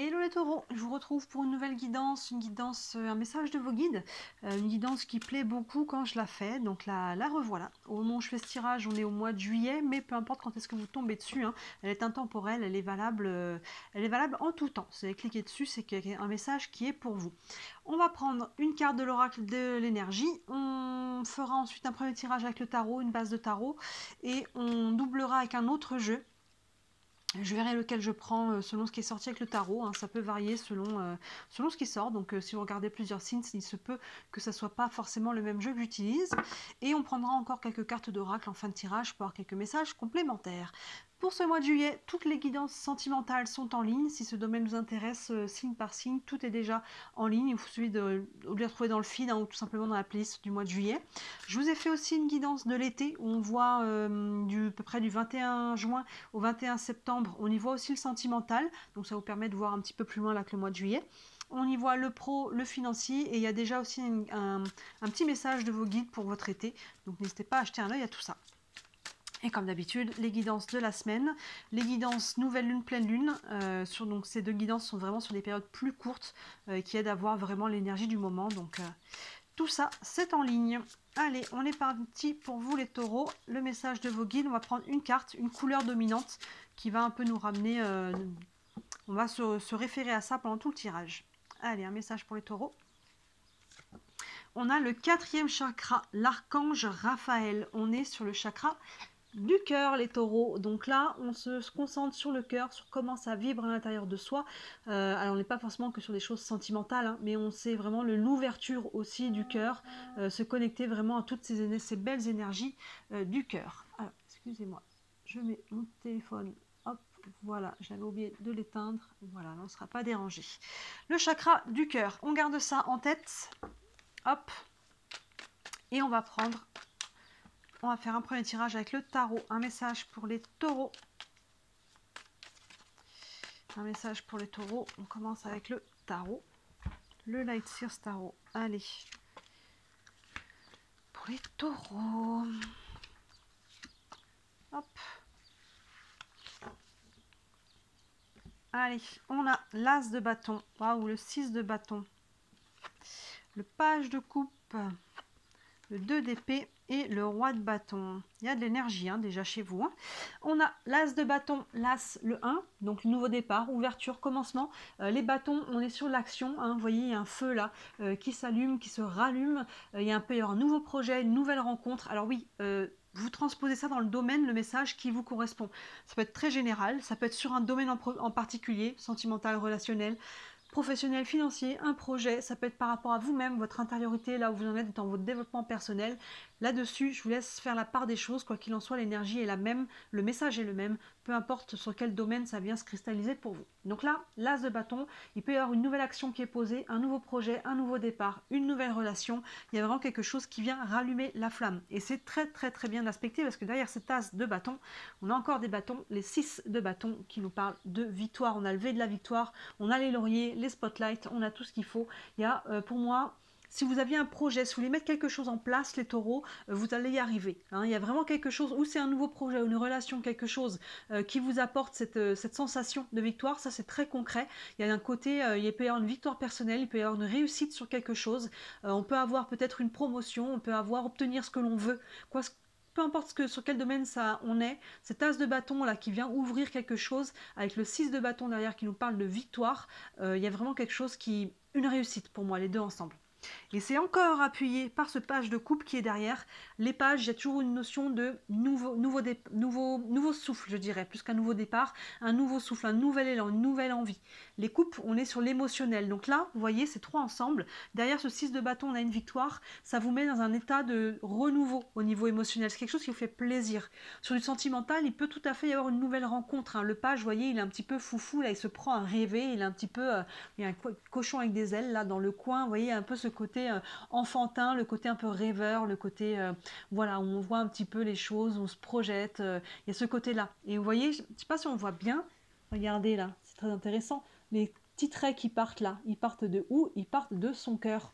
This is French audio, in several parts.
Hello les taureaux, je vous retrouve pour une nouvelle guidance, un message de vos guides, une guidance qui plaît beaucoup quand je la fais, donc la revoilà. Au moment où je fais ce tirage, on est au mois de juillet, mais peu importe quand est-ce que vous tombez dessus, hein, elle est intemporelle, elle est valable en tout temps. Si vous avez cliqué dessus, c'est qu'il y a un message qui est pour vous. On va prendre une carte de l'oracle de l'énergie, on fera ensuite un premier tirage avec le tarot, une base de tarot, et on doublera avec un autre jeu. Je verrai lequel je prends selon ce qui est sorti avec le tarot, hein. Ça peut varier selon ce qui sort, donc si vous regardez plusieurs signes, il se peut que ça ne soit pas forcément le même jeu que j'utilise. Et on prendra encore quelques cartes d'oracle en fin de tirage pour avoir quelques messages complémentaires. Pour ce mois de juillet, toutes les guidances sentimentales sont en ligne. Si ce domaine vous intéresse, signe par signe, tout est déjà en ligne. Il vous suffit de les retrouver dans le feed, hein, ou tout simplement dans la playlist du mois de juillet. Je vous ai fait aussi une guidance de l'été où on voit à peu près du 21 juin au 21 septembre. On y voit aussi le sentimental, donc ça vous permet de voir un petit peu plus loin là que le mois de juillet. On y voit le pro, le financier, et il y a déjà aussi un petit message de vos guides pour votre été. Donc n'hésitez pas à jeter un œil à tout ça. Et comme d'habitude, les guidances de la semaine, les guidances nouvelle lune, pleine lune. Donc ces deux guidances sont vraiment sur des périodes plus courtes qui aident à voir vraiment l'énergie du moment. Donc tout ça, c'est en ligne. Allez, on est parti pour vous les taureaux. Le message de vos guides, on va prendre une carte, une couleur dominante qui va un peu nous ramener... on va se référer à ça pendant tout le tirage. Allez, un message pour les taureaux. On a le 4e chakra, l'archange Raphaël. On est sur le chakra du cœur, les taureaux. Donc là, on se concentre sur le cœur, sur comment ça vibre à l'intérieur de soi. Alors on n'est pas forcément que sur des choses sentimentales, hein, mais on sait vraiment l'ouverture aussi du cœur, se connecter vraiment à toutes ces belles énergies du cœur. Alors, excusez-moi, je mets mon téléphone. Hop, voilà, j'avais oublié de l'éteindre. Voilà, on ne sera pas dérangé. Le chakra du cœur, on garde ça en tête. Hop, et on va prendre... On va faire un premier tirage avec le tarot. Un message pour les taureaux. Un message pour les taureaux. On commence avec le tarot. Le Light Sears Tarot. Allez. Pour les taureaux. Hop. Allez, on a l'As de bâton. Waouh, le 6 de bâton. Le page de coupe. Le 2 d'épée et le roi de bâton. Il y a de l'énergie hein, déjà chez vous. Hein. On a l'as de bâton, l'as le 1, donc le nouveau départ, ouverture, commencement. Les bâtons, on est sur l'action. Hein, vous voyez, il y a un feu là qui s'allume, qui se rallume. Il y a un nouveau projet, une nouvelle rencontre. Alors oui, vous transposez ça dans le domaine, le message qui vous correspond. Ça peut être très général, ça peut être sur un domaine en particulier, sentimental, relationnel, professionnel, financier, un projet, ça peut être par rapport à vous-même, votre intériorité, là où vous en êtes dans votre développement personnel. Là-dessus, je vous laisse faire la part des choses, quoi qu'il en soit, l'énergie est la même, le message est le même, peu importe sur quel domaine ça vient se cristalliser pour vous. Donc là, l'as de bâton, il peut y avoir une nouvelle action qui est posée, un nouveau projet, un nouveau départ, une nouvelle relation, il y a vraiment quelque chose qui vient rallumer la flamme. Et c'est très très très bien aspecté parce que derrière cet as de bâton, on a encore des bâtons, les 6 de bâton qui nous parlent de victoire. On a le V de la victoire, on a les lauriers, les spotlights, on a tout ce qu'il faut. Il y a pour moi, si vous aviez un projet, si vous voulez mettre quelque chose en place, les taureaux, vous allez y arriver. Hein. Il y a vraiment quelque chose, ou c'est un nouveau projet, une relation, quelque chose qui vous apporte cette sensation de victoire. Ça, c'est très concret. Il y a un côté, il peut y avoir une victoire personnelle, il peut y avoir une réussite sur quelque chose. On peut avoir peut-être une promotion, on peut obtenir ce que l'on veut. Peu importe sur quel domaine ça on est, cet as de bâton là qui vient ouvrir quelque chose, avec le 6 de bâton derrière qui nous parle de victoire, il y a vraiment quelque chose une réussite pour moi, les deux ensemble. Et c'est encore appuyé par ce page de coupe qui est derrière. Les pages, il y a toujours une notion de nouveau souffle, je dirais, plus qu'un nouveau départ, un nouveau souffle, un nouvel élan, une nouvelle envie. Les coupes, on est sur l'émotionnel. Donc là, vous voyez, c'est trois ensemble. Derrière ce 6 de bâton, on a une victoire. Ça vous met dans un état de renouveau au niveau émotionnel. C'est quelque chose qui vous fait plaisir. Sur du sentimental, il peut tout à fait y avoir une nouvelle rencontre. Hein. Le page, vous voyez, il est un petit peu foufou. Là, il se prend à rêver. Il est un petit peu... il y a un cochon avec des ailes, là, dans le coin. Vous voyez, un peu ce côté enfantin, le côté un peu rêveur, le côté voilà, où on voit un petit peu les choses, on se projette, il y a ce côté-là. Et vous voyez, je ne sais pas si on voit bien, regardez là, c'est très intéressant, les petits traits qui partent là, ils partent de où? Ils partent de son cœur.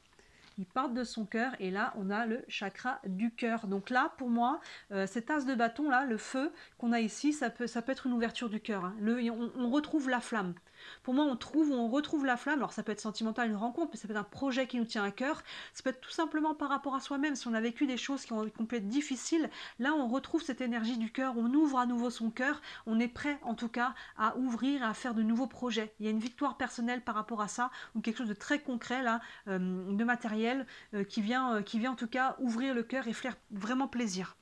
ils partent de son cœur et là on a le chakra du cœur. Donc là pour moi, cet as de bâton là, le feu qu'on a ici, ça peut être une ouverture du cœur. Hein. On retrouve la flamme. Pour moi, on retrouve la flamme. Alors, ça peut être sentimental, une rencontre, mais ça peut être un projet qui nous tient à cœur. Ça peut être tout simplement par rapport à soi-même. Si on a vécu des choses qui ont pu être difficiles, là, on retrouve cette énergie du cœur. On ouvre à nouveau son cœur. On est prêt, en tout cas, à ouvrir et à faire de nouveaux projets. Il y a une victoire personnelle par rapport à ça, ou quelque chose de très concret, là, de matériel, qui vient en tout cas ouvrir le cœur et faire vraiment plaisir.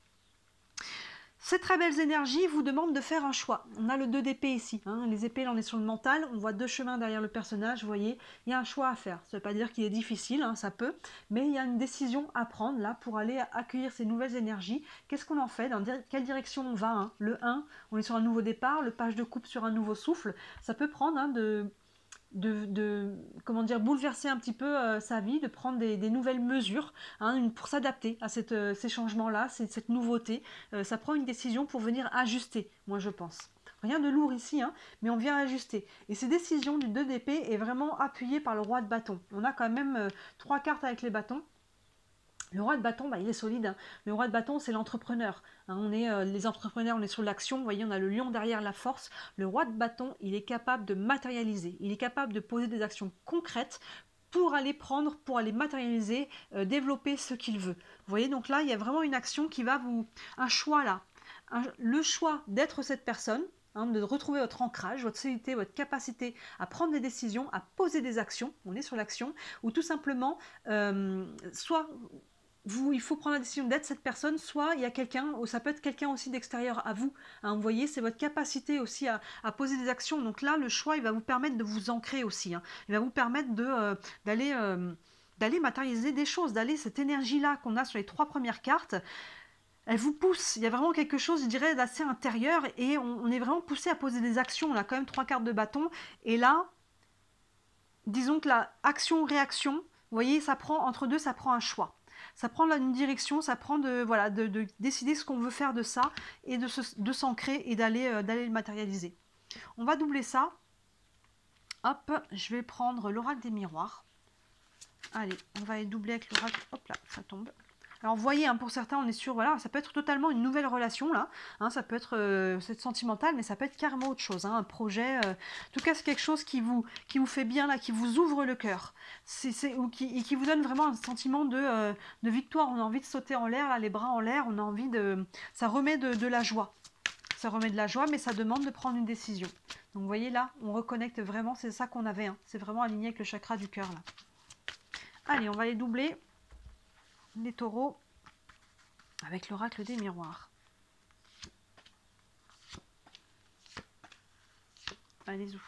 Ces très belles énergies vous demandent de faire un choix. On a le 2 d'épée ici. Hein. Les épées, là, on est sur le mental. On voit 2 chemins derrière le personnage. Vous voyez, il y a un choix à faire. Ça ne veut pas dire qu'il est difficile, hein, ça peut. Mais il y a une décision à prendre, là, pour aller accueillir ces nouvelles énergies. Qu'est-ce qu'on en fait? Dans quelle direction on va? Hein? Le 1, on est sur un nouveau départ. Le page de coupe sur un nouveau souffle. Ça peut prendre hein, comment dire, bouleverser un petit peu sa vie, de prendre des nouvelles mesures hein, pour s'adapter à ces changements-là, cette nouveauté. Ça prend une décision pour venir ajuster, moi je pense. Rien de lourd ici, hein, mais on vient ajuster. Et ces décisions du 2 d'épée est vraiment appuyée par le roi de bâton. On a quand même 3 cartes avec les bâtons. Le roi de bâton, bah, il est solide. Hein. Le roi de bâton, c'est l'entrepreneur. Hein, on est les entrepreneurs, on est sur l'action. Vous voyez, on a le lion derrière la force. Le roi de bâton, il est capable de matérialiser. Il est capable de poser des actions concrètes pour aller prendre, pour aller matérialiser, développer ce qu'il veut. Vous voyez, donc là, il y a vraiment une action qui va vous... Un choix là. Le choix d'être cette personne, hein, de retrouver votre ancrage, votre solidité, votre capacité à prendre des décisions, à poser des actions. On est sur l'action. Ou tout simplement, soit... il faut prendre la décision d'être cette personne, soit il y a quelqu'un, ou ça peut être quelqu'un aussi d'extérieur à vous. Hein, vous voyez, c'est votre capacité aussi à poser des actions. Donc là, le choix, il va vous permettre de vous ancrer aussi. Hein. Il va vous permettre d'aller matérialiser des choses, d'aller cette énergie-là qu'on a sur les 3 premières cartes. Elle vous pousse. Il y a vraiment quelque chose, je dirais, d'assez intérieur et on est vraiment poussé à poser des actions. On a quand même 3 cartes de bâton. Et là, disons que la action-réaction, vous voyez, ça prend entre deux, ça prend un choix. Ça prend là une direction, ça prend de décider ce qu'on veut faire de ça et de s'ancrer et d'aller le matérialiser. On va doubler ça. Hop, je vais prendre l'oracle des miroirs. Allez, on va aller doubler avec l'oracle. Hop là, ça tombe. Alors vous voyez, hein, pour certains, on est sûr, voilà, ça peut être totalement une nouvelle relation là. Hein, ça peut être sentimental, mais ça peut être carrément autre chose. Hein, un projet, en tout cas, c'est quelque chose qui vous fait bien là, qui vous ouvre le cœur, et qui vous donne vraiment un sentiment de victoire. On a envie de sauter en l'air, là, les bras en l'air. On a envie ça remet de la joie. Ça remet de la joie, mais ça demande de prendre une décision. Donc vous voyez là, on reconnecte vraiment. C'est ça qu'on avait. Hein, c'est vraiment aligné avec le chakra du cœur là. Allez, on va les doubler. Les taureaux avec l'oracle des miroirs. Allez, zou.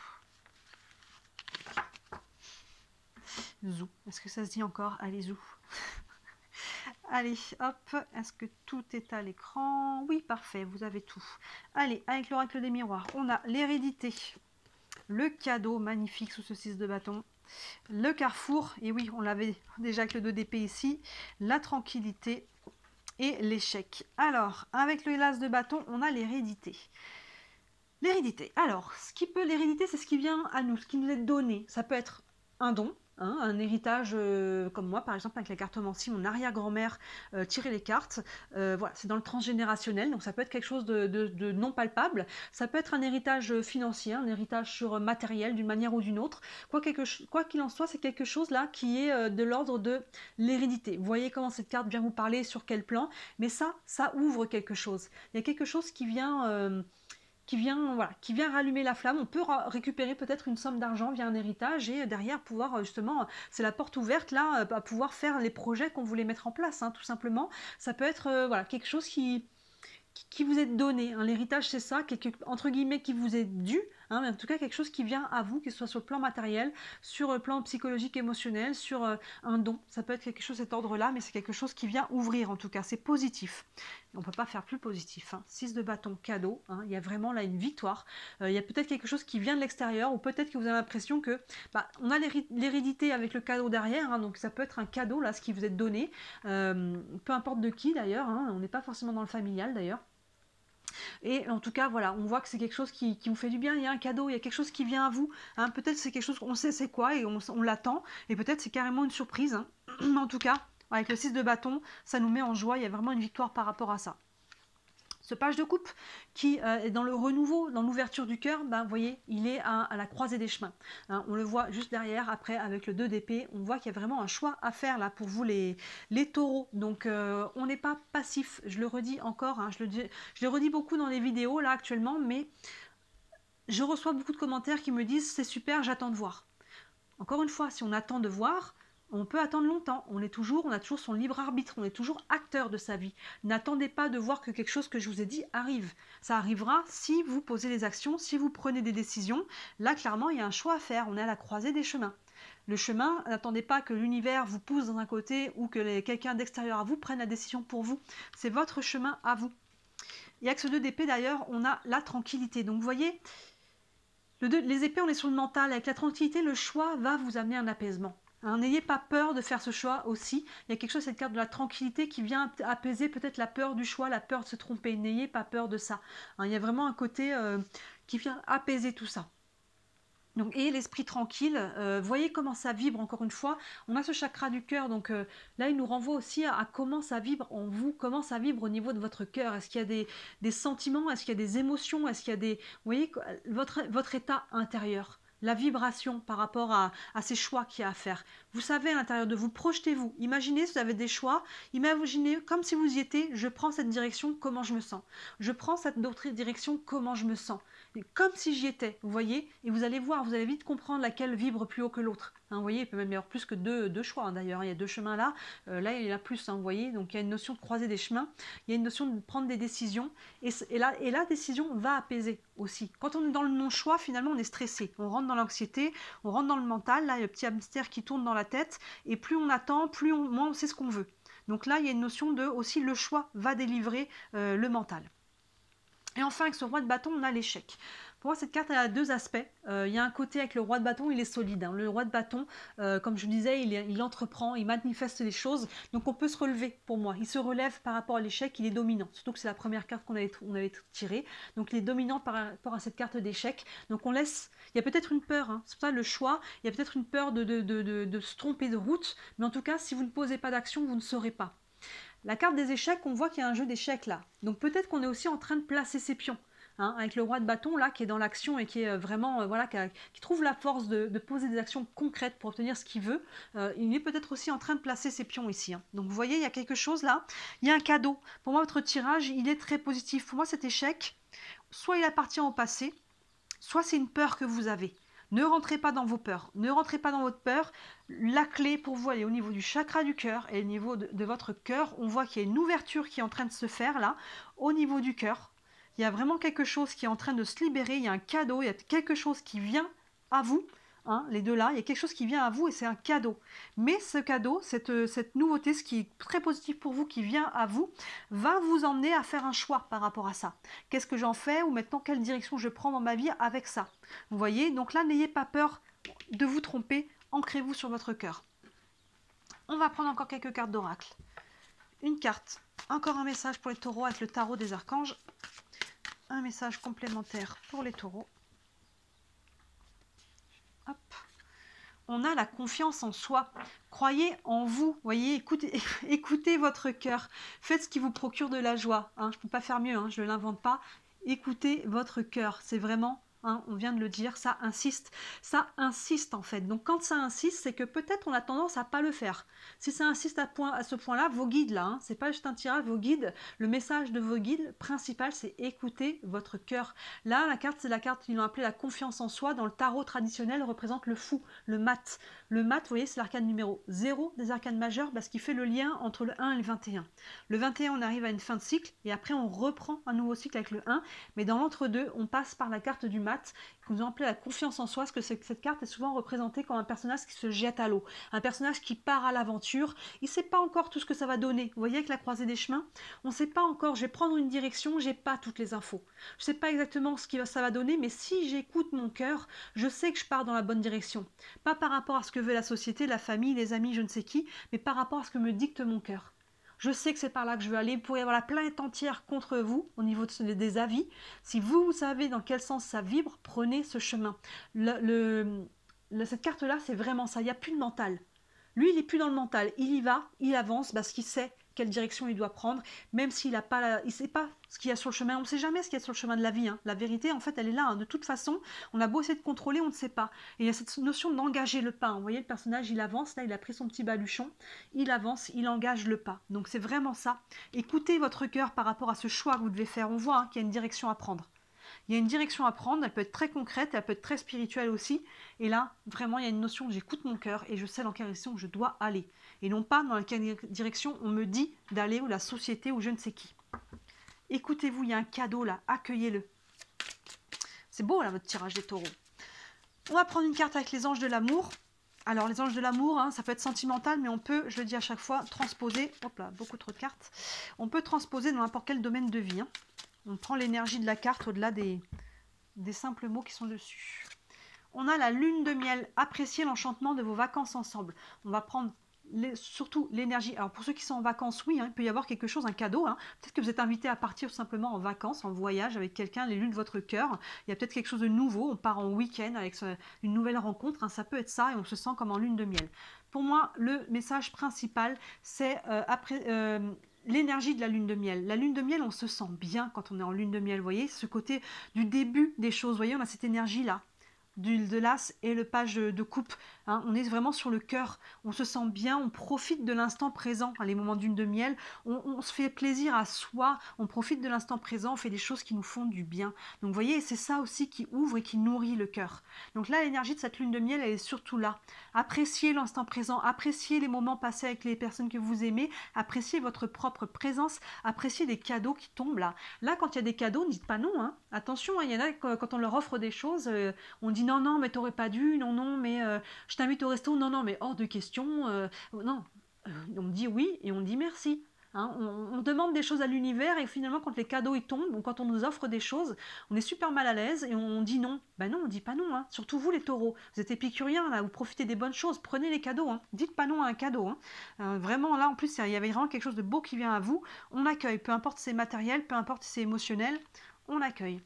Zou. Est-ce que ça se dit encore? Allez, zou. Allez, hop. Est-ce que tout est à l'écran? Oui, parfait, vous avez tout. Allez, avec l'oracle des miroirs, on a l'hérédité. Le cadeau magnifique sous ce 6 de bâton. Le carrefour, et oui, on l'avait déjà avec le 2 d'épée ici, la tranquillité et l'échec. Alors, avec le l'as de bâton, on a l'hérédité. L'hérédité. Alors, l'hérédité, c'est ce qui vient à nous, ce qui nous est donné. Ça peut être un don, hein, un héritage, comme moi, par exemple, avec la cartomancie, mon arrière-grand-mère tirait les cartes. Voilà, c'est dans le transgénérationnel, donc ça peut être quelque chose de non palpable. Ça peut être un héritage financier, un héritage sur matériel, d'une manière ou d'une autre. Quoi qu'il en soit, c'est quelque chose là qui est de l'ordre de l'hérédité. Vous voyez comment cette carte vient vous parler, sur quel plan, mais ça ouvre quelque chose. Il y a quelque chose qui vient rallumer la flamme. On peut récupérer peut-être une somme d'argent via un héritage et derrière pouvoir justement, c'est la porte ouverte là, à pouvoir faire les projets qu'on voulait mettre en place, hein, tout simplement. Ça peut être quelque chose qui vous est donné. Hein. L'héritage, c'est ça, entre guillemets, qui vous est dû, hein, mais en tout cas quelque chose qui vient à vous, que ce soit sur le plan matériel, sur le plan psychologique, émotionnel, sur un don. Ça peut être quelque chose de cet ordre-là, mais c'est quelque chose qui vient ouvrir, en tout cas. C'est positif. On ne peut pas faire plus positif. Hein. 6 de bâton, cadeau. Hein. Il y a vraiment là une victoire. Il y a peut-être quelque chose qui vient de l'extérieur, ou peut-être que vous avez l'impression que on a l'hérédité avec le cadeau derrière, hein, donc ça peut être un cadeau, là, ce qui vous est donné, peu importe de qui d'ailleurs, hein, on n'est pas forcément dans le familial d'ailleurs. Et en tout cas, voilà, on voit que c'est quelque chose qui vous fait du bien. Il y a un cadeau, il y a quelque chose qui vient à vous. Hein. Peut-être c'est quelque chose qu'on sait c'est quoi et on l'attend. Et peut-être c'est carrément une surprise. Hein. En tout cas, avec le 6 de bâton, ça nous met en joie. Il y a vraiment une victoire par rapport à ça. Ce page de coupe qui est dans le renouveau, dans l'ouverture du cœur, ben, vous voyez, il est à la croisée des chemins. Hein, on le voit juste derrière, après avec le 2 d'épée, on voit qu'il y a vraiment un choix à faire là pour vous les taureaux. Donc on n'est pas passif, je le redis encore, hein, je le redis beaucoup dans les vidéos là actuellement, mais je reçois beaucoup de commentaires qui me disent c'est super, j'attends de voir. Encore une fois, si on attend de voir, on peut attendre longtemps, on a toujours son libre arbitre, on est toujours acteur de sa vie. N'attendez pas de voir que quelque chose que je vous ai dit arrive. Ça arrivera si vous posez les actions, si vous prenez des décisions. Là, clairement, il y a un choix à faire, on est à la croisée des chemins. Le chemin, n'attendez pas que l'univers vous pousse dans un côté ou que quelqu'un d'extérieur à vous prenne la décision pour vous. C'est votre chemin à vous. Et avec ce 2 d'épée, d'ailleurs, on a la tranquillité. Donc, vous voyez, les épées, on est sur le mental. Avec la tranquillité, le choix va vous amener un apaisement. Hein, n'ayez pas peur de faire ce choix aussi. Il y a quelque chose, cette carte de la tranquillité qui vient apaiser peut-être la peur du choix, la peur de se tromper. N'ayez pas peur de ça. Hein, il y a vraiment un côté qui vient apaiser tout ça. Donc, et l'esprit tranquille, voyez comment ça vibre encore une fois. On a ce chakra du cœur, donc là il nous renvoie aussi à comment ça vibre en vous, comment ça vibre au niveau de votre cœur. Est-ce qu'il y a des sentiments, est-ce qu'il y a des émotions, est-ce qu'il y a des... Vous voyez, votre état intérieur, la vibration par rapport à ces choix qu'il y a à faire. Vous savez à l'intérieur de vous, projetez-vous, imaginez si vous avez des choix, imaginez comme si vous y étiez, je prends cette direction, comment je me sens. Je prends cette autre direction, comment je me sens. Comme si j'y étais, vous voyez, et vous allez voir, vous allez vite comprendre laquelle vibre plus haut que l'autre. Hein, vous voyez, il peut même y avoir plus que deux choix, hein, d'ailleurs, il y a 2 chemins là, là il y en a plus, hein, vous voyez, donc il y a une notion de croiser des chemins, il y a une notion de prendre des décisions, et la décision va apaiser aussi. Quand on est dans le non-choix, finalement on est stressé, on rentre dans l'anxiété, on rentre dans le mental, là il y a le petit hamster qui tourne dans la tête, et plus on attend, moins on sait ce qu'on veut. Donc là il y a une notion de, aussi le choix va délivrer le mental. Et enfin, avec ce roi de bâton, on a l'échec. Pour moi, cette carte elle a 2 aspects. Il y a un côté avec le roi de bâton, il est solide. Hein. Le roi de bâton, comme je vous disais, il entreprend, il manifeste les choses. Donc on peut se relever pour moi. Il se relève par rapport à l'échec, il est dominant. Surtout que c'est la première carte qu'on avait tirée. Donc il est dominant par rapport à cette carte d'échec. Donc on laisse... Il y a peut-être une peur, hein. C'est pour ça le choix. Il y a peut-être une peur de se tromper de route. Mais en tout cas, si vous ne posez pas d'action, vous ne saurez pas. La carte des échecs, on voit qu'il y a un jeu d'échecs là. Donc peut-être qu'on est aussi en train de placer ses pions. Hein, avec le roi de bâton là qui est dans l'action et qui est vraiment voilà qui trouve la force de poser des actions concrètes pour obtenir ce qu'il veut. Il est peut-être aussi en train de placer ses pions ici. Hein. Donc vous voyez, il y a quelque chose là. Il y a un cadeau. Pour moi, votre tirage, il est très positif. Pour moi, cet échec, soit il appartient au passé, soit c'est une peur que vous avez. Ne rentrez pas dans vos peurs, ne rentrez pas dans votre peur. La clé pour vous, elle est au niveau du chakra du cœur et au niveau de votre cœur. On voit qu'il y a une ouverture qui est en train de se faire là, au niveau du cœur. Il y a vraiment quelque chose qui est en train de se libérer, il y a un cadeau, il y a quelque chose qui vient à vous. Hein, les deux là, il y a quelque chose qui vient à vous et c'est un cadeau. Mais ce cadeau, cette nouveauté, ce qui est très positif pour vous, qui vient à vous, va vous emmener à faire un choix par rapport à ça. Qu'est-ce que j'en fais ou maintenant quelle direction je prends dans ma vie avec ça? Vous voyez, donc là, n'ayez pas peur de vous tromper, ancrez-vous sur votre cœur. On va prendre encore quelques cartes d'oracle. Une carte, encore un message pour les taureaux avec le tarot des archanges. Un message complémentaire pour les taureaux. Hop. On a la confiance en soi. Croyez en vous. Voyez, écoutez votre cœur. Faites ce qui vous procure de la joie. Hein, je ne peux pas faire mieux, hein, je ne l'invente pas. Écoutez votre cœur. C'est vraiment, hein, on vient de le dire, ça insiste. Ça insiste en fait. Donc quand ça insiste, c'est que peut-être on a tendance à ne pas le faire. Si ça insiste à ce point-là, vos guides là, hein, c'est pas juste un tirage, vos guides, le message de vos guides principal, c'est écouter votre cœur. Là, la carte, c'est la carte qu'ils ont appelée la confiance en soi. Dans le tarot traditionnel, représente le fou, le mat. Le mat, vous voyez, c'est l'arcane numéro 0 des arcanes majeures parce qu'il fait le lien entre le 1 et le 21. Le 21, on arrive à une fin de cycle et après on reprend un nouveau cycle avec le 1. Mais dans l'entre-deux, on passe par la carte du mat, que nous avons appelée la confiance en soi, parce que cette carte est souvent représentée comme un personnage qui se jette à l'eau, un personnage qui part à l'aventure. Il ne sait pas encore tout ce que ça va donner. Vous voyez, avec la croisée des chemins, on ne sait pas encore, je vais prendre une direction, je n'ai pas toutes les infos. Je ne sais pas exactement ce que ça va donner, mais si j'écoute mon cœur, je sais que je pars dans la bonne direction. Pas par rapport à ce que veut la société, la famille, les amis, je ne sais qui, mais par rapport à ce que me dicte mon cœur. je sais que c'est par là que je veux aller. Vous pourriez avoir la planète entière contre vous au niveau des avis. Si vous savez dans quel sens ça vibre, prenez ce chemin. Cette carte-là, c'est vraiment ça. Il n'y a plus de mental. Lui, il n'est plus dans le mental. Il y va, il avance parce qu'il sait quelle direction il doit prendre, même s'il n'a pas, il sait pas ce qu'il y a sur le chemin. On ne sait jamais ce qu'il y a sur le chemin de la vie. Hein. La vérité, en fait, elle est là. Hein. De toute façon, on a beau essayer de contrôler, on ne sait pas. Et il y a cette notion d'engager le pas. Vous voyez, le personnage, il avance. Là, il a pris son petit baluchon. Il avance, il engage le pas. Donc, c'est vraiment ça. Écoutez votre cœur par rapport à ce choix que vous devez faire. On voit hein, qu'il y a une direction à prendre. Il y a une direction à prendre, elle peut être très concrète, elle peut être très spirituelle aussi. Et là, vraiment, il y a une notion, j'écoute mon cœur et je sais dans quelle direction je dois aller. Et non pas dans quelle direction on me dit d'aller ou la société ou je ne sais qui. Écoutez-vous, il y a un cadeau là, accueillez-le. C'est beau là, votre tirage des taureaux. On va prendre une carte avec les anges de l'amour. Alors, les anges de l'amour, hein, ça peut être sentimental, mais on peut, je le dis à chaque fois, transposer. Hop là, beaucoup trop de cartes. On peut transposer dans n'importe quel domaine de vie. Hein. On prend l'énergie de la carte au-delà des simples mots qui sont dessus. On a la lune de miel. Appréciez l'enchantement de vos vacances ensemble. On va prendre surtout l'énergie. Alors pour ceux qui sont en vacances, oui, hein, il peut y avoir quelque chose, un cadeau. Hein. Peut-être que vous êtes invité à partir simplement en vacances, en voyage avec quelqu'un, les lunes de votre cœur. Il y a peut-être quelque chose de nouveau. On part en week-end avec une nouvelle rencontre. Hein. Ça peut être ça et on se sent comme en lune de miel. Pour moi, le message principal, c'est l'énergie de la lune de miel. La lune de miel, on se sent bien quand on est en lune de miel, vous voyez, ce côté du début des choses, vous voyez, on a cette énergie-là, de l'as et le page de coupe, hein, on est vraiment sur le cœur, on se sent bien, on profite de l'instant présent, les moments d'une de miel, on se fait plaisir à soi, on profite de l'instant présent, on fait des choses qui nous font du bien. Donc vous voyez, c'est ça aussi qui ouvre et qui nourrit le cœur. Donc là, l'énergie de cette lune de miel, elle est surtout là. Appréciez l'instant présent, appréciez les moments passés avec les personnes que vous aimez, appréciez votre propre présence, appréciez des cadeaux qui tombent là. Là, quand il y a des cadeaux, ne dites pas non, hein. Attention, hein, il y en a, quand on leur offre des choses, on dit non, non, mais t'aurais pas dû, non, non, mais je t'invite au resto, non, non, mais hors de question, non. On dit oui et on dit merci. Hein, on demande des choses à l'univers et finalement quand les cadeaux ils tombent ou quand on nous offre des choses, on est super mal à l'aise et on dit non. Ben non, on dit pas non. Hein. Surtout vous les taureaux, vous êtes épicuriens là, vous profitez des bonnes choses, prenez les cadeaux. Hein. Dites pas non à un cadeau. Hein. Vraiment là en plus il y avait vraiment quelque chose de beau qui vient à vous. On accueille, peu importe si c'est matériel, peu importe si c'est émotionnel, on accueille.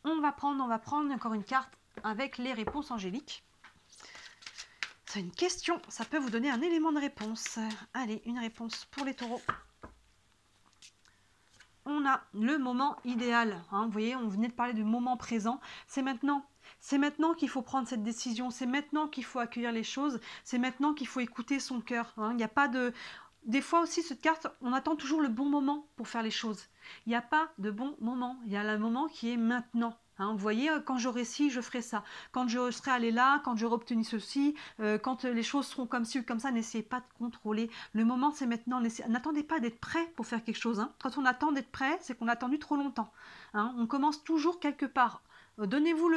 On va prendre encore une carte avec les réponses angéliques. C'est une question, ça peut vous donner un élément de réponse. Allez, une réponse pour les taureaux. On a le moment idéal. Hein, vous voyez, on venait de parler du moment présent. C'est maintenant. C'est maintenant qu'il faut prendre cette décision. C'est maintenant qu'il faut accueillir les choses. C'est maintenant qu'il faut écouter son cœur. Hein, il n'y a pas de... Des fois aussi, cette carte, on attend toujours le bon moment pour faire les choses. Il n'y a pas de bon moment. Il y a le moment qui est maintenant. Hein, vous voyez, quand j'aurai ci, je ferai ça. Quand je serai allé là, quand j'aurai obtenu ceci, quand les choses seront comme ci ou comme ça, n'essayez pas de contrôler. Le moment, c'est maintenant. N'attendez pas d'être prêt pour faire quelque chose. Hein. Quand on attend d'être prêt, c'est qu'on a attendu trop longtemps. Hein. On commence toujours quelque part. Donnez-vous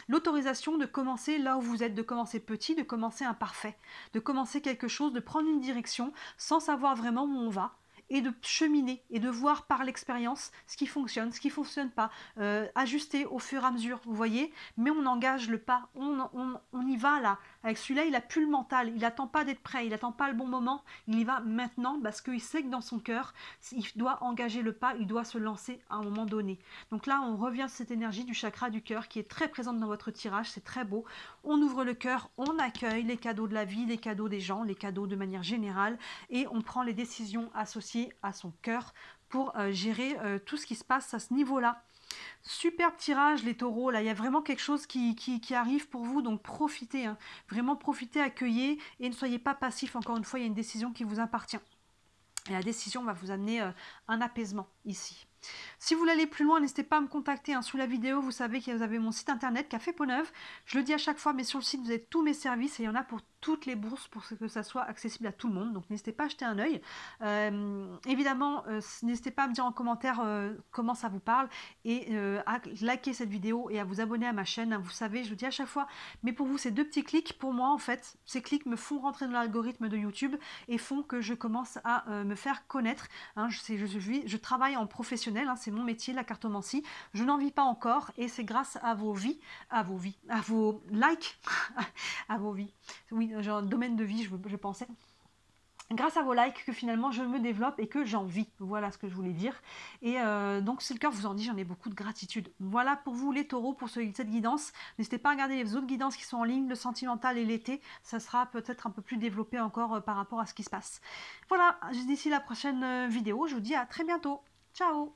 l'autorisation de commencer là où vous êtes, de commencer petit, de commencer imparfait, de commencer quelque chose, de prendre une direction sans savoir vraiment où on va. Et de cheminer et de voir par l'expérience ce qui fonctionne, ce qui ne fonctionne pas, ajuster au fur et à mesure, vous voyez, mais on engage le pas, on y va là, avec celui-là il n'a plus le mental, il n'attend pas d'être prêt, il n'attend pas le bon moment, il y va maintenant parce qu'il sait que dans son cœur, il doit engager le pas, il doit se lancer à un moment donné. Donc là on revient sur cette énergie du chakra du cœur qui est très présente dans votre tirage, c'est très beau, on ouvre le cœur, on accueille les cadeaux de la vie, les cadeaux des gens, les cadeaux de manière générale et on prend les décisions associées à son cœur pour gérer tout ce qui se passe à ce niveau-là. Superbe tirage les taureaux, là il y a vraiment quelque chose qui arrive pour vous, donc profitez, hein. Vraiment profitez, accueillez et ne soyez pas passif, encore une fois il y a une décision qui vous appartient. Et la décision va vous amener un apaisement ici. Si vous voulez aller plus loin, n'hésitez pas à me contacter. Hein. Sous la vidéo, vous savez que vous avez mon site internet Café Peau Neuve. Je le dis à chaque fois, mais sur le site, vous avez tous mes services et il y en a pour toutes les bourses pour que ça soit accessible à tout le monde. Donc n'hésitez pas à jeter un œil. Évidemment, n'hésitez pas à me dire en commentaire comment ça vous parle et à liker cette vidéo et à vous abonner à ma chaîne. Hein. Vous savez, je le dis à chaque fois, mais pour vous, ces deux petits clics, pour moi, en fait, ces clics me font rentrer dans l'algorithme de YouTube et font que je commence à me faire connaître. Hein. Je travaille en professionnel. Hein, c'est mon métier, la cartomancie. Je n'en vis pas encore et c'est grâce à vos likes, à vos vies. Oui, genre domaine de vie, je pensais. grâce à vos likes que finalement je me développe et que j'en vis. Voilà ce que je voulais dire. Et donc si le cœur vous en dit, j'en ai beaucoup de gratitude. Voilà pour vous les taureaux, pour cette guidance. N'hésitez pas à regarder les autres guidances qui sont en ligne, le sentimental et l'été. Ça sera peut-être un peu plus développé encore par rapport à ce qui se passe. Voilà, d'ici la prochaine vidéo, je vous dis à très bientôt. Ciao!